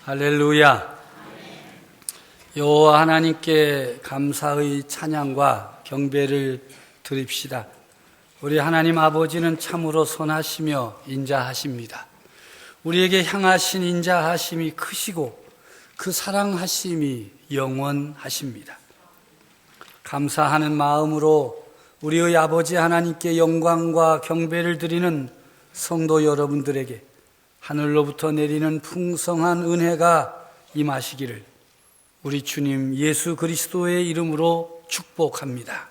할렐루야. 여호와 하나님께 감사의 찬양과 경배를 드립시다. 우리 하나님 아버지는 참으로 선하시며 인자하십니다. 우리에게 향하신 인자하심이 크시고 그 사랑하심이 영원하십니다. 감사하는 마음으로 우리의 아버지 하나님께 영광과 경배를 드리는 성도 여러분들에게 하늘로부터 내리는 풍성한 은혜가 임하시기를 우리 주님 예수 그리스도의 이름으로 축복합니다.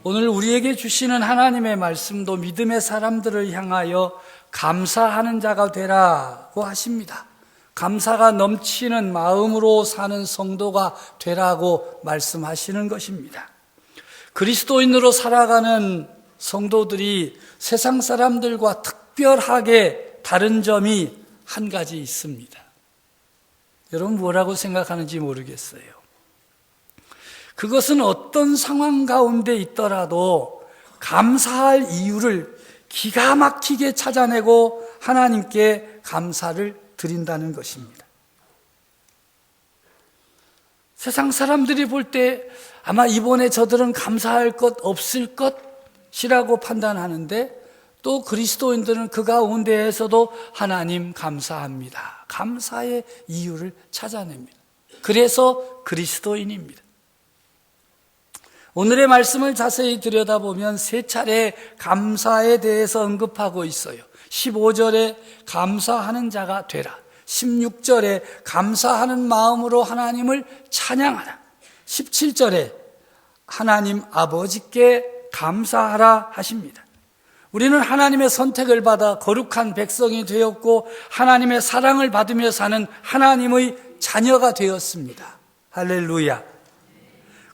오늘 우리에게 주시는 하나님의 말씀도 믿음의 사람들을 향하여 감사하는 자가 되라고 하십니다. 감사가 넘치는 마음으로 사는 성도가 되라고 말씀하시는 것입니다. 그리스도인으로 살아가는 성도들이 세상 사람들과 특별하게 다른 점이 한 가지 있습니다. 여러분 뭐라고 생각하는지 모르겠어요. 그것은 어떤 상황 가운데 있더라도 감사할 이유를 기가 막히게 찾아내고 하나님께 감사를 드린다는 것입니다. 세상 사람들이 볼 때 아마 이번에 저들은 감사할 것 없을 것이라고 판단하는데 또 그리스도인들은 그 가운데에서도 하나님 감사합니다. 감사의 이유를 찾아냅니다. 그래서 그리스도인입니다. 오늘의 말씀을 자세히 들여다보면 세 차례 감사에 대해서 언급하고 있어요. 15절에 감사하는 자가 되라. 16절에 감사하는 마음으로 하나님을 찬양하라. 17절에 하나님 아버지께 감사하라 하십니다. 우리는 하나님의 선택을 받아 거룩한 백성이 되었고 하나님의 사랑을 받으며 사는 하나님의 자녀가 되었습니다. 할렐루야.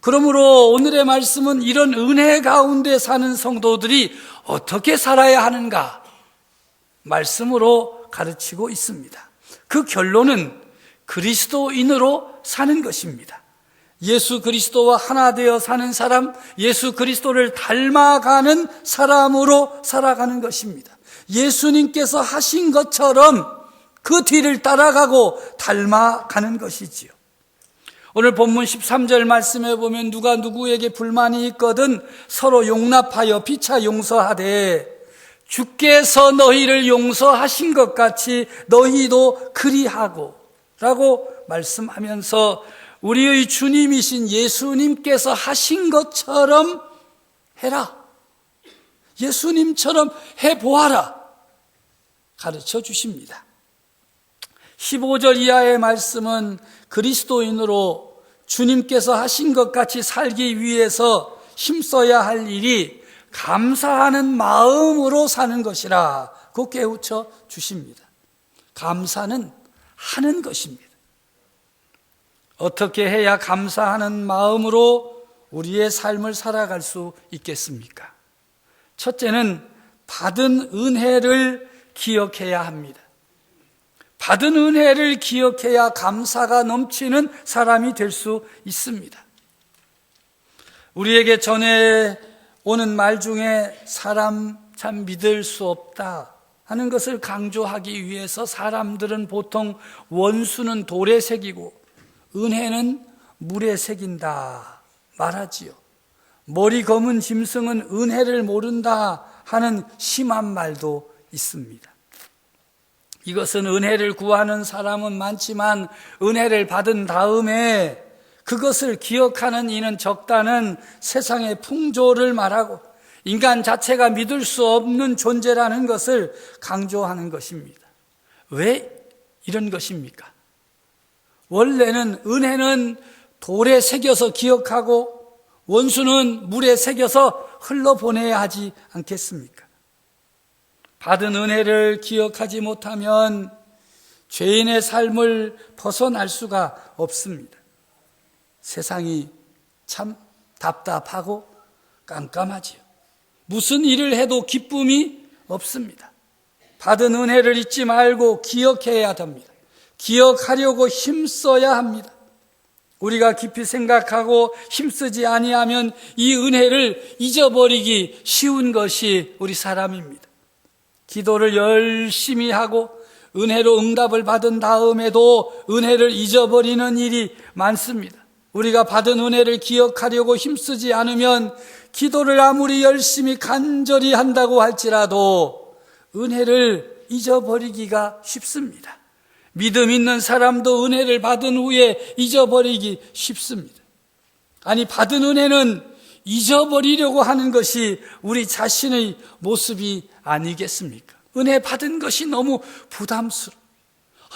그러므로 오늘의 말씀은 이런 은혜 가운데 사는 성도들이 어떻게 살아야 하는가 말씀으로 가르치고 있습니다. 그 결론은 그리스도인으로 사는 것입니다. 예수 그리스도와 하나 되어 사는 사람, 예수 그리스도를 닮아가는 사람으로 살아가는 것입니다. 예수님께서 하신 것처럼 그 뒤를 따라가고 닮아가는 것이지요. 오늘 본문 13절 말씀에 보면 누가 누구에게 불만이 있거든 서로 용납하여 피차 용서하되 주께서 너희를 용서하신 것 같이 너희도 그리하고 라고 말씀하면서 우리의 주님이신 예수님께서 하신 것처럼 해라. 예수님처럼 해보아라. 가르쳐 주십니다. 15절 이하의 말씀은 그리스도인으로 주님께서 하신 것 같이 살기 위해서 힘써야 할 일이 감사하는 마음으로 사는 것이라고 깨우쳐 주십니다. 감사는 하는 것입니다. 어떻게 해야 감사하는 마음으로 우리의 삶을 살아갈 수 있겠습니까? 첫째는 받은 은혜를 기억해야 합니다. 받은 은혜를 기억해야 감사가 넘치는 사람이 될 수 있습니다. 우리에게 전해오는 말 중에 사람 참 믿을 수 없다 하는 것을 강조하기 위해서 사람들은 보통 원수는 돌에 새기고 은혜는 물에 새긴다 말하지요. 머리 검은 짐승은 은혜를 모른다 하는 심한 말도 있습니다. 이것은 은혜를 구하는 사람은 많지만 은혜를 받은 다음에 그것을 기억하는 이는 적다는 세상의 풍조를 말하고 인간 자체가 믿을 수 없는 존재라는 것을 강조하는 것입니다. 왜 이런 것입니까? 원래는 은혜는 돌에 새겨서 기억하고 원수는 물에 새겨서 흘러보내야 하지 않겠습니까? 받은 은혜를 기억하지 못하면 죄인의 삶을 벗어날 수가 없습니다. 세상이 참 답답하고 깜깜하지요. 무슨 일을 해도 기쁨이 없습니다. 받은 은혜를 잊지 말고 기억해야 합니다. 기억하려고 힘써야 합니다. 우리가 깊이 생각하고 힘쓰지 아니하면 이 은혜를 잊어버리기 쉬운 것이 우리 사람입니다. 기도를 열심히 하고 은혜로 응답을 받은 다음에도 은혜를 잊어버리는 일이 많습니다. 우리가 받은 은혜를 기억하려고 힘쓰지 않으면 기도를 아무리 열심히 간절히 한다고 할지라도 은혜를 잊어버리기가 쉽습니다. 믿음 있는 사람도 은혜를 받은 후에 잊어버리기 쉽습니다. 아니, 받은 은혜는 잊어버리려고 하는 것이 우리 자신의 모습이 아니겠습니까? 은혜 받은 것이 너무 부담스러워.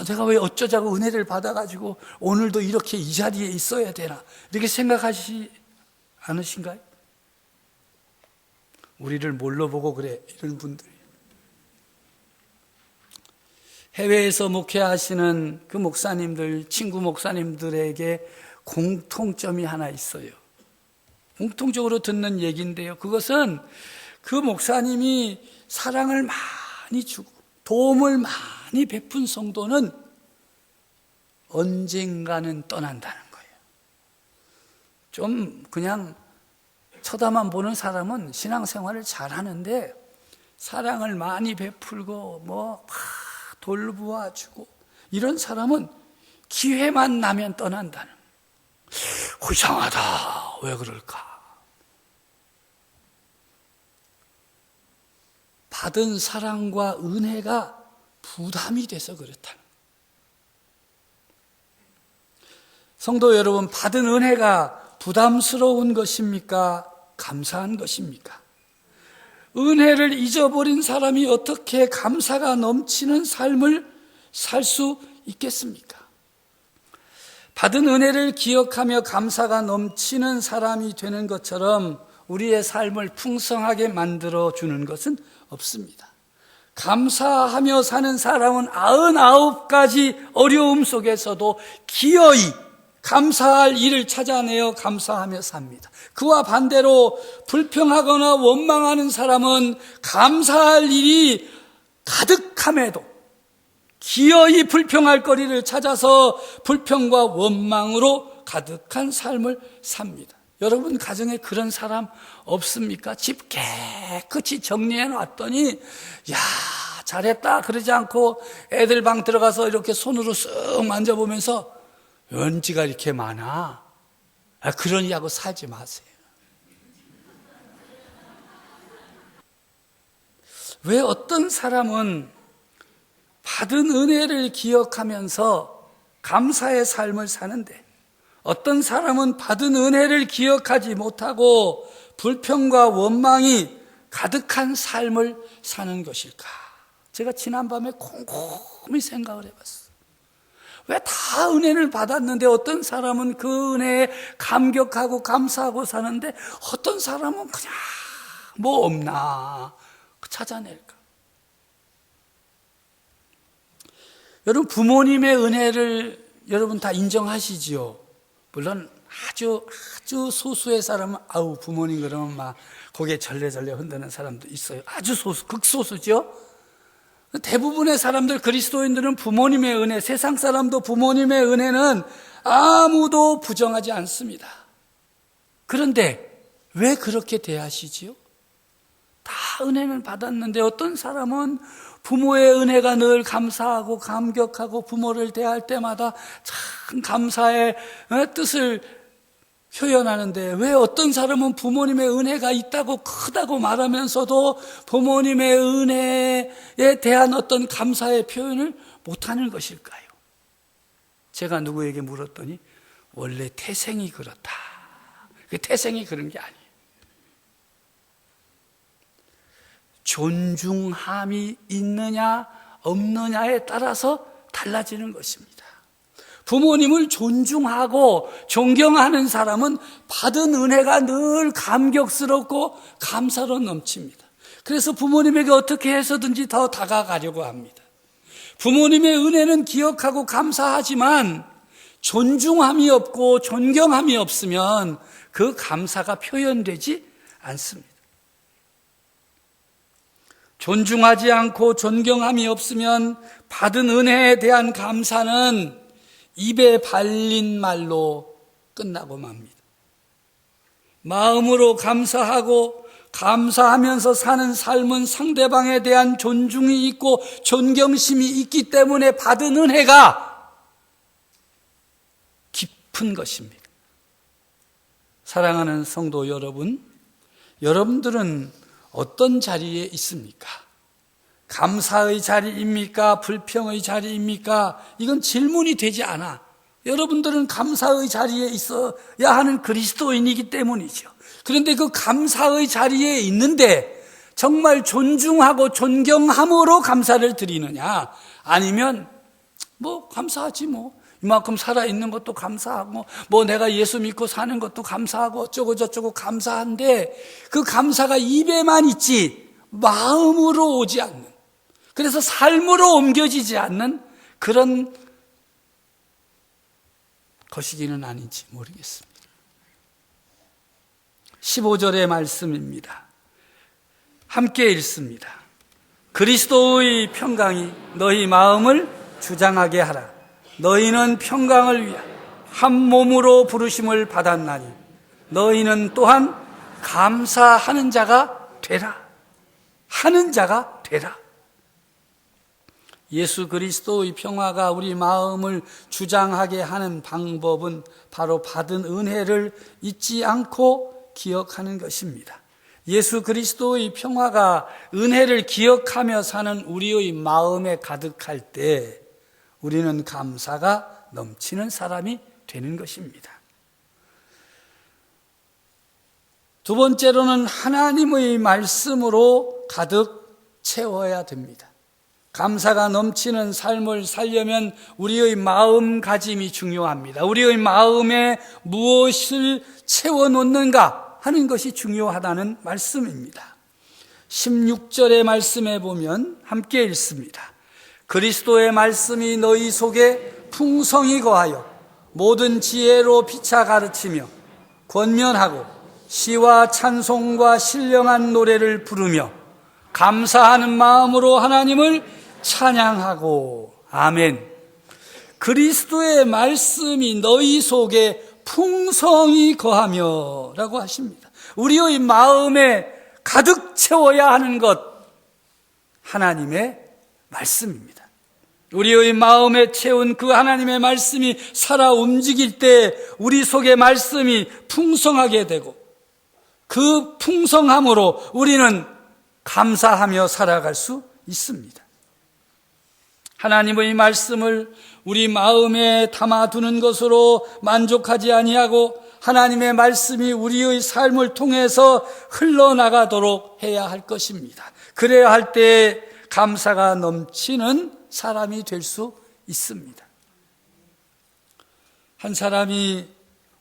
내가 왜 어쩌자고 은혜를 받아가지고 오늘도 이렇게 이 자리에 있어야 되나, 이렇게 생각하시지 않으신가요? 우리를 뭘로 보고 그래, 이런 분들이. 해외에서 목회하시는 그 목사님들, 친구 목사님들에게 공통점이 하나 있어요. 공통적으로 듣는 얘기인데요, 그것은 그 목사님이 사랑을 많이 주고 도움을 많이 베푼 성도는 언젠가는 떠난다는 거예요. 좀 그냥 쳐다만 보는 사람은 신앙생활을 잘하는데 사랑을 많이 베풀고 막 돌보아주고 이런 사람은 기회만 나면 떠난다는 거예요. 이상하다, 왜 그럴까? 받은 사랑과 은혜가 부담이 돼서 그렇다는 거예요. 성도 여러분, 받은 은혜가 부담스러운 것입니까? 감사한 것입니까? 은혜를 잊어버린 사람이 어떻게 감사가 넘치는 삶을 살 수 있겠습니까? 받은 은혜를 기억하며 감사가 넘치는 사람이 되는 것처럼 우리의 삶을 풍성하게 만들어주는 것은 없습니다. 감사하며 사는 사람은 99가지 어려움 속에서도 기어이 감사할 일을 찾아내어 감사하며 삽니다. 그와 반대로 불평하거나 원망하는 사람은 감사할 일이 가득함에도 기어이 불평할 거리를 찾아서 불평과 원망으로 가득한 삶을 삽니다. 여러분 가정에 그런 사람 없습니까? 집 깨끗이 정리해 놨더니 야, 잘했다 그러지 않고 애들 방 들어가서 이렇게 손으로 쓱 만져보면서 먼지가 이렇게 많아. 그러냐고 살지 마세요. 왜 어떤 사람은 받은 은혜를 기억하면서 감사의 삶을 사는데 어떤 사람은 받은 은혜를 기억하지 못하고 불평과 원망이 가득한 삶을 사는 것일까? 제가 지난밤에 곰곰이 생각을 해봤어요. 왜 다 은혜를 받았는데 어떤 사람은 그 은혜에 감격하고 감사하고 사는데 어떤 사람은 그냥 뭐 없나 찾아낼까? 여러분, 부모님의 은혜를 여러분 다 인정하시지요? 물론 아주 소수의 사람은 아우 부모님 그러면 막 고개 절레절레 흔드는 사람도 있어요. 아주 소수, 극소수죠. 대부분의 사람들, 그리스도인들은 부모님의 은혜, 세상 사람도 부모님의 은혜는 아무도 부정하지 않습니다. 그런데 왜 그렇게 대하시지요? 다 은혜는 받았는데 어떤 사람은 부모의 은혜가 늘 감사하고 감격하고 부모를 대할 때마다 참 감사의 뜻을 표현하는데 왜 어떤 사람은 부모님의 은혜가 있다고 크다고 말하면서도 부모님의 은혜에 대한 어떤 감사의 표현을 못하는 것일까요? 제가 누구에게 물었더니 원래 태생이 그렇다. 태생이 그런 게 아니에요. 존중함이 있느냐 없느냐에 따라서 달라지는 것입니다. 부모님을 존중하고 존경하는 사람은 받은 은혜가 늘 감격스럽고 감사로 넘칩니다. 그래서 부모님에게 어떻게 해서든지 더 다가가려고 합니다. 부모님의 은혜는 기억하고 감사하지만 존중함이 없고 존경함이 없으면 그 감사가 표현되지 않습니다. 존중하지 않고 존경함이 없으면 받은 은혜에 대한 감사는 입에 발린 말로 끝나고 맙니다. 마음으로 감사하고 감사하면서 사는 삶은 상대방에 대한 존중이 있고 존경심이 있기 때문에 받은 은혜가 깊은 것입니다. 사랑하는 성도 여러분, 여러분들은 어떤 자리에 있습니까? 감사의 자리입니까? 불평의 자리입니까? 이건 질문이 되지 않아. 여러분들은 감사의 자리에 있어야 하는 그리스도인이기 때문이죠. 그런데 그 감사의 자리에 있는데 정말 존중하고 존경함으로 감사를 드리느냐? 아니면 뭐 감사하지 뭐. 이만큼 살아있는 것도 감사하고 뭐 내가 예수 믿고 사는 것도 감사하고 어쩌고 저쩌고 감사한데 그 감사가 입에만 있지 마음으로 오지 않는, 그래서 삶으로 옮겨지지 않는 그런 것이기는 아닌지 모르겠습니다. 15절의 말씀입니다. 함께 읽습니다. 그리스도의 평강이 너희 마음을 주장하게 하라. 너희는 평강을 위하여 한 몸으로 부르심을 받았나니 너희는 또한 감사하는 자가 되라. 하는 자가 되라. 예수 그리스도의 평화가 우리 마음을 주장하게 하는 방법은 바로 받은 은혜를 잊지 않고 기억하는 것입니다. 예수 그리스도의 평화가 은혜를 기억하며 사는 우리의 마음에 가득할 때 우리는 감사가 넘치는 사람이 되는 것입니다. 두 번째로는 하나님의 말씀으로 가득 채워야 됩니다. 감사가 넘치는 삶을 살려면 우리의 마음가짐이 중요합니다. 우리의 마음에 무엇을 채워놓는가 하는 것이 중요하다는 말씀입니다. 16절의 말씀에 보면 함께 읽습니다. 그리스도의 말씀이 너희 속에 풍성히 거하여 모든 지혜로 피차 가르치며 권면하고 시와 찬송과 신령한 노래를 부르며 감사하는 마음으로 하나님을 찬양하고. 아멘. 그리스도의 말씀이 너희 속에 풍성히 거하며 라고 하십니다. 우리의 마음에 가득 채워야 하는 것, 하나님의 말씀입니다. 우리의 마음에 채운 그 하나님의 말씀이 살아 움직일 때 우리 속에 말씀이 풍성하게 되고 그 풍성함으로 우리는 감사하며 살아갈 수 있습니다. 하나님의 말씀을 우리 마음에 담아두는 것으로 만족하지 아니하고 하나님의 말씀이 우리의 삶을 통해서 흘러나가도록 해야 할 것입니다. 그래야 할 때 감사가 넘치는 사람이 될 수 있습니다. 한 사람이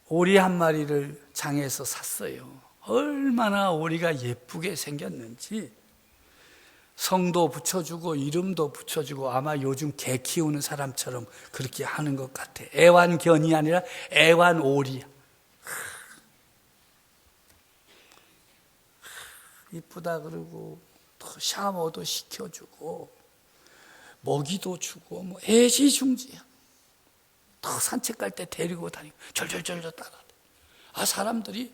오리 한 마리를 장에서 샀어요. 얼마나 오리가 예쁘게 생겼는지 성도 붙여주고 이름도 붙여주고 아마 요즘 개 키우는 사람처럼 그렇게 하는 것 같아. 애완견이 아니라 애완오리야. 이쁘다 그러고 또 샤워도 시켜주고 먹이도 주고 뭐 애지중지야. 또 산책 갈 때 데리고 다니고 절절절절 따라. 사람들이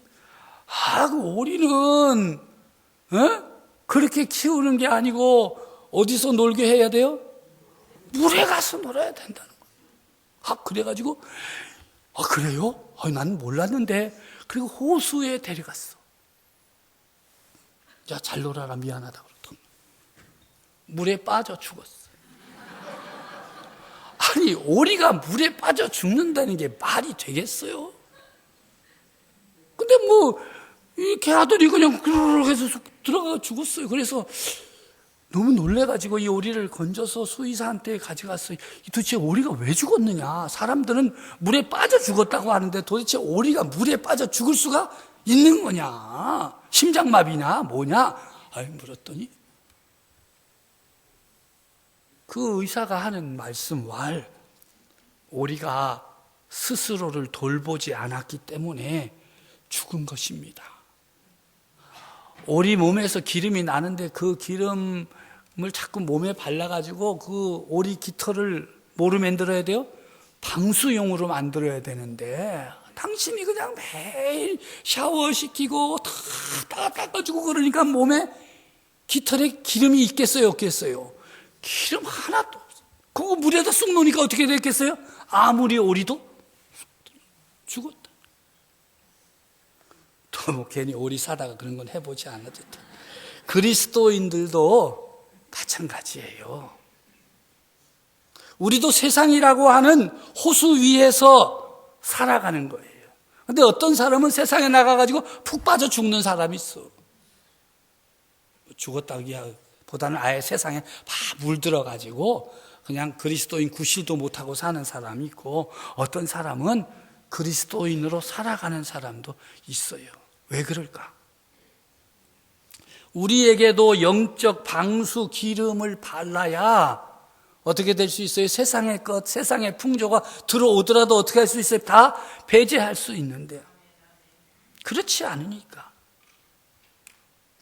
그 오리는 그렇게 키우는 게 아니고 어디서 놀게 해야 돼요? 물에 가서 놀아야 된다는 거예요. 그래가지고 그래요? 난 몰랐는데. 그리고 호수에 데려갔어. 야, 잘 놀아라, 미안하다 그러더니 물에 빠져 죽었어. 아니, 오리가 물에 빠져 죽는다는 게 말이 되겠어요? 근데 이렇게 하더니 그냥 그르르 해서 들어가 죽었어요. 그래서 너무 놀래가지고 이 오리를 건져서 수의사한테 가져갔어요. 도대체 오리가 왜 죽었느냐? 사람들은 물에 빠져 죽었다고 하는데 도대체 오리가 물에 빠져 죽을 수가 있는 거냐? 심장마비냐? 뭐냐? 물었더니 그 의사가 하는 말씀 오리가 스스로를 돌보지 않았기 때문에 죽은 것입니다. 오리 몸에서 기름이 나는데 그 기름을 자꾸 몸에 발라가지고 그 오리 깃털을 뭐로 만들어야 돼요? 방수용으로 만들어야 되는데 당신이 그냥 매일 샤워시키고 다 닦아주고 그러니까 몸에 깃털에 기름이 있겠어요, 없겠어요? 기름 하나도 없어요. 그거 물에다 쑥 놓으니까 어떻게 됐겠어요? 아무리 오리도 죽었다. 또 뭐 괜히 오리 사다가 그런 건 해보지 않아도 돼. 그리스도인들도 마찬가지예요. 우리도 세상이라고 하는 호수 위에서 살아가는 거예요. 근데 어떤 사람은 세상에 나가가지고 푹 빠져 죽는 사람이 있어. 죽었다기보다는 아예 세상에 막 물들어가지고 그냥 그리스도인 구실도 못하고 사는 사람이 있고, 어떤 사람은 그리스도인으로 살아가는 사람도 있어요. 왜 그럴까? 우리에게도 영적 방수 기름을 발라야 어떻게 될 수 있어요? 세상의 것, 세상의 풍조가 들어오더라도 어떻게 할 수 있어요? 다 배제할 수 있는데, 그렇지 않으니까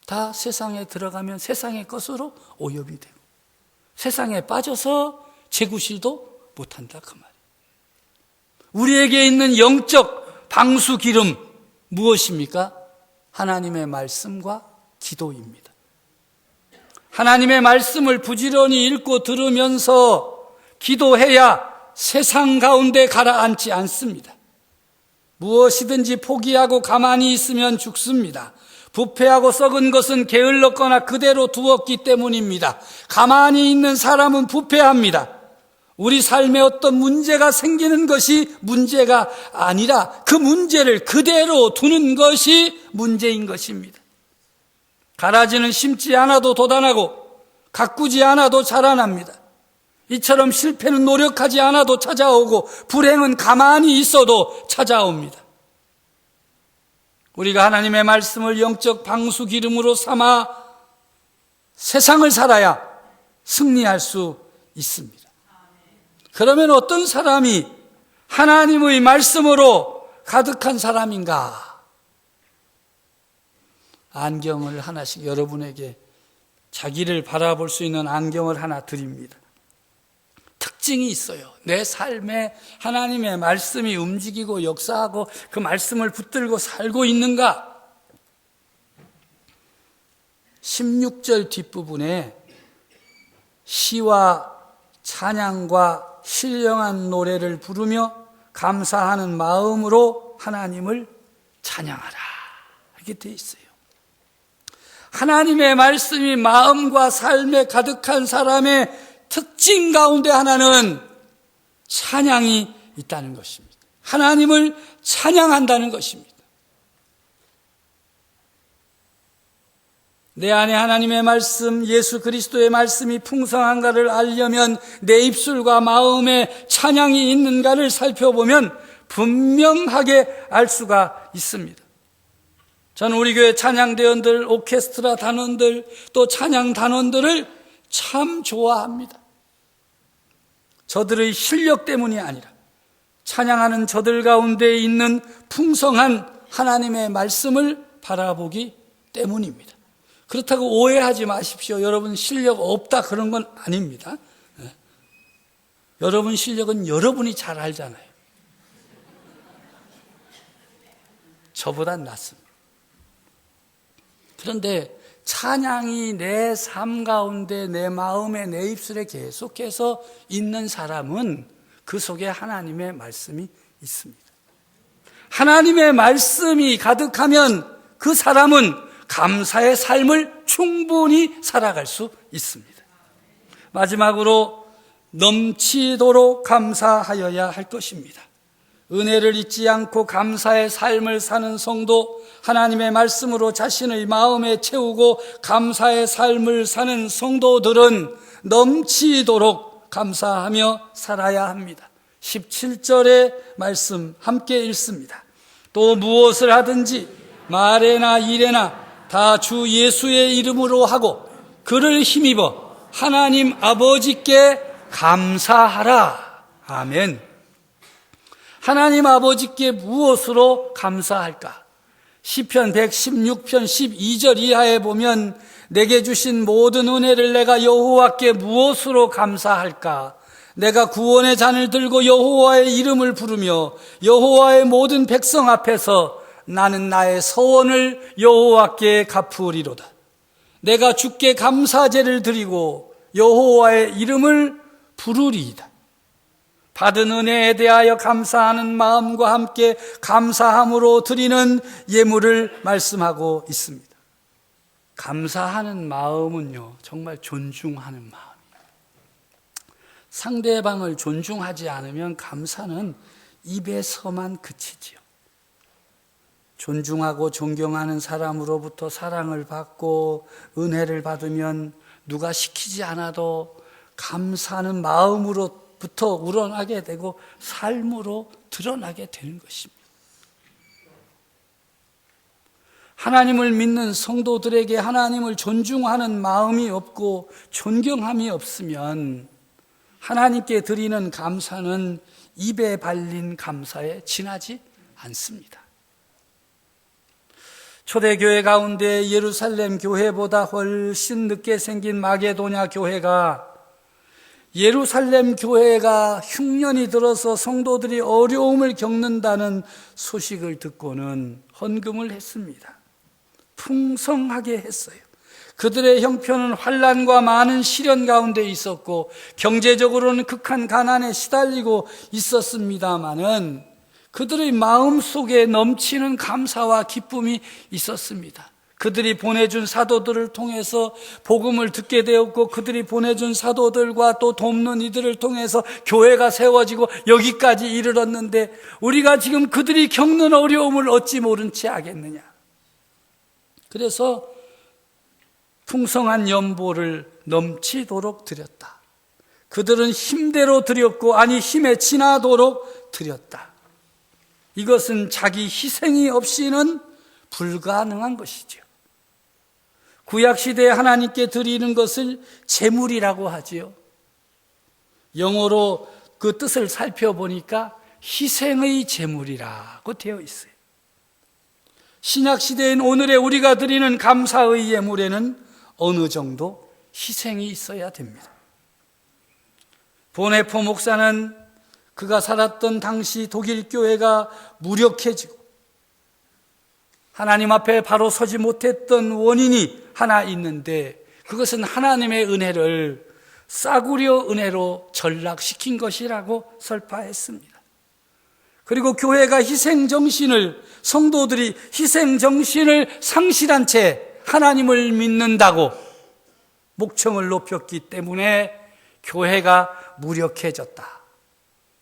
다 세상에 들어가면 세상의 것으로 오염이 되고 세상에 빠져서 재구실도 못한다, 그 말이에요. 우리에게 있는 영적 방수 기름 무엇입니까? 하나님의 말씀과 기도입니다. 하나님의 말씀을 부지런히 읽고 들으면서 기도해야 세상 가운데 가라앉지 않습니다. 무엇이든지 포기하고 가만히 있으면 죽습니다. 부패하고 썩은 것은 게을렀거나 그대로 두었기 때문입니다. 가만히 있는 사람은 부패합니다. 우리 삶에 어떤 문제가 생기는 것이 문제가 아니라 그 문제를 그대로 두는 것이 문제인 것입니다. 가라지는 심지 않아도 돋아나고 가꾸지 않아도 자라납니다. 이처럼 실패는 노력하지 않아도 찾아오고 불행은 가만히 있어도 찾아옵니다. 우리가 하나님의 말씀을 영적 방수 기름으로 삼아 세상을 살아야 승리할 수 있습니다. 그러면 어떤 사람이 하나님의 말씀으로 가득한 사람인가? 안경을 하나씩 여러분에게 자기를 바라볼 수 있는 안경을 하나 드립니다. 특징이 있어요. 내 삶에 하나님의 말씀이 움직이고 역사하고 그 말씀을 붙들고 살고 있는가? 16절 뒷부분에 시와 찬양과 신령한 노래를 부르며 감사하는 마음으로 하나님을 찬양하라, 이렇게 되어 있어요. 하나님의 말씀이 마음과 삶에 가득한 사람의 특징 가운데 하나는 찬양이 있다는 것입니다. 하나님을 찬양한다는 것입니다. 내 안에 하나님의 말씀, 예수 그리스도의 말씀이 풍성한가를 알려면 내 입술과 마음에 찬양이 있는가를 살펴보면 분명하게 알 수가 있습니다. 저는 우리 교회 찬양대원들, 오케스트라 단원들, 또 찬양 단원들을 참 좋아합니다. 저들의 실력 때문이 아니라 찬양하는 저들 가운데 있는 풍성한 하나님의 말씀을 바라보기 때문입니다. 그렇다고 오해하지 마십시오. 여러분 실력 없다 그런 건 아닙니다. 여러분 실력은 여러분이 잘 알잖아요. 저보단 낫습니다. 그런데 찬양이 내 삶 가운데 내 마음에 내 입술에 계속해서 있는 사람은 그 속에 하나님의 말씀이 있습니다. 하나님의 말씀이 가득하면 그 사람은 감사의 삶을 충분히 살아갈 수 있습니다. 마지막으로 넘치도록 감사하여야 할 것입니다. 은혜를 잊지 않고 감사의 삶을 사는 성도, 하나님의 말씀으로 자신의 마음에 채우고 감사의 삶을 사는 성도들은 넘치도록 감사하며 살아야 합니다. 17절의 말씀 함께 읽습니다. 또 무엇을 하든지 말에나 일에나 다 주 예수의 이름으로 하고 그를 힘입어 하나님 아버지께 감사하라. 아멘. 하나님 아버지께 무엇으로 감사할까? 시편 116편 12절 이하에 보면 내게 주신 모든 은혜를 내가 여호와께 무엇으로 감사할까? 내가 구원의 잔을 들고 여호와의 이름을 부르며 여호와의 모든 백성 앞에서 나는 나의 서원을 여호와께 갚으리로다. 내가 주께 감사제를 드리고 여호와의 이름을 부르리이다. 받은 은혜에 대하여 감사하는 마음과 함께 감사함으로 드리는 예물을 말씀하고 있습니다. 감사하는 마음은요, 정말 존중하는 마음이에요. 상대방을 존중하지 않으면 감사는 입에서만 그치지요. 존중하고 존경하는 사람으로부터 사랑을 받고 은혜를 받으면 누가 시키지 않아도 감사하는 마음으로부터 우러나게 되고 삶으로 드러나게 되는 것입니다. 하나님을 믿는 성도들에게 하나님을 존중하는 마음이 없고 존경함이 없으면 하나님께 드리는 감사는 입에 발린 감사에 지나지 않습니다. 초대교회 가운데 예루살렘 교회보다 훨씬 늦게 생긴 마게도냐 교회가 예루살렘 교회가 흉년이 들어서 성도들이 어려움을 겪는다는 소식을 듣고는 헌금을 했습니다. 풍성하게 했어요. 그들의 형편은 환난과 많은 시련 가운데 있었고 경제적으로는 극한 가난에 시달리고 있었습니다마는 그들의 마음속에 넘치는 감사와 기쁨이 있었습니다. 그들이 보내준 사도들을 통해서 복음을 듣게 되었고 그들이 보내준 사도들과 또 돕는 이들을 통해서 교회가 세워지고 여기까지 이르렀는데 우리가 지금 그들이 겪는 어려움을 어찌 모른 채 하겠느냐. 그래서 풍성한 연보를 넘치도록 드렸다. 그들은 힘대로 드렸고 아니 힘에 지나도록 드렸다. 이것은 자기 희생이 없이는 불가능한 것이죠. 구약시대에 하나님께 드리는 것을 제물이라고 하지요. 영어로 그 뜻을 살펴보니까 희생의 제물이라고 되어 있어요. 신약시대인 오늘의 우리가 드리는 감사의 예물에는 어느 정도 희생이 있어야 됩니다. 보네포 목사는 그가 살았던 당시 독일 교회가 무력해지고 하나님 앞에 바로 서지 못했던 원인이 하나 있는데 그것은 하나님의 은혜를 싸구려 은혜로 전락시킨 것이라고 설파했습니다. 그리고 교회가 희생정신을 성도들이 희생정신을 상실한 채 하나님을 믿는다고 목청을 높였기 때문에 교회가 무력해졌다.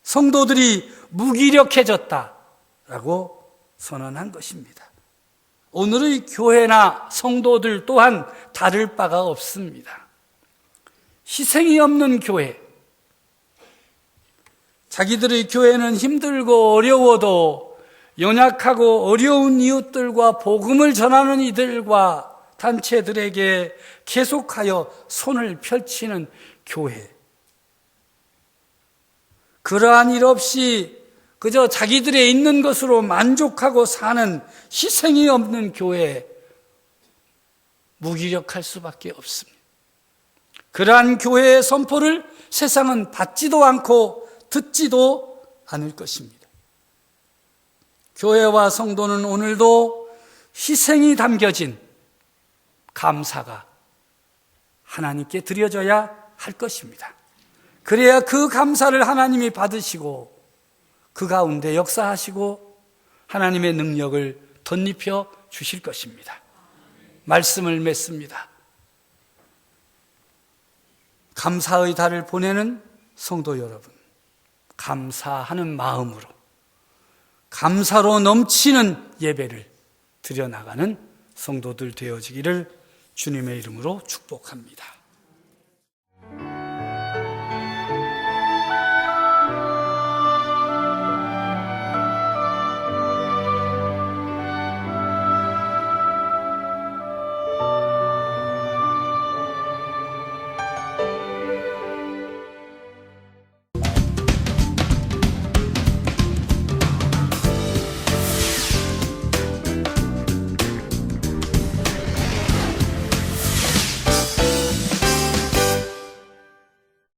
성도들이 무기력해졌다라고 선언한 것입니다. 오늘의 교회나 성도들 또한 다를 바가 없습니다. 희생이 없는 교회, 자기들의 교회는 힘들고 어려워도 연약하고 어려운 이웃들과 복음을 전하는 이들과 단체들에게 계속하여 손을 펼치는 교회. 그러한 일 없이 그저 자기들의 있는 것으로 만족하고 사는 희생이 없는 교회, 무기력할 수밖에 없습니다. 그러한 교회의 선포를 세상은 받지도 않고 듣지도 않을 것입니다. 교회와 성도는 오늘도 희생이 담겨진 감사가 하나님께 드려져야 할 것입니다. 그래야 그 감사를 하나님이 받으시고 그 가운데 역사하시고 하나님의 능력을 덧입혀 주실 것입니다. 말씀을 맺습니다. 감사의 달을 보내는 성도 여러분, 감사하는 마음으로 감사로 넘치는 예배를 드려나가는 성도들 되어지기를 주님의 이름으로 축복합니다.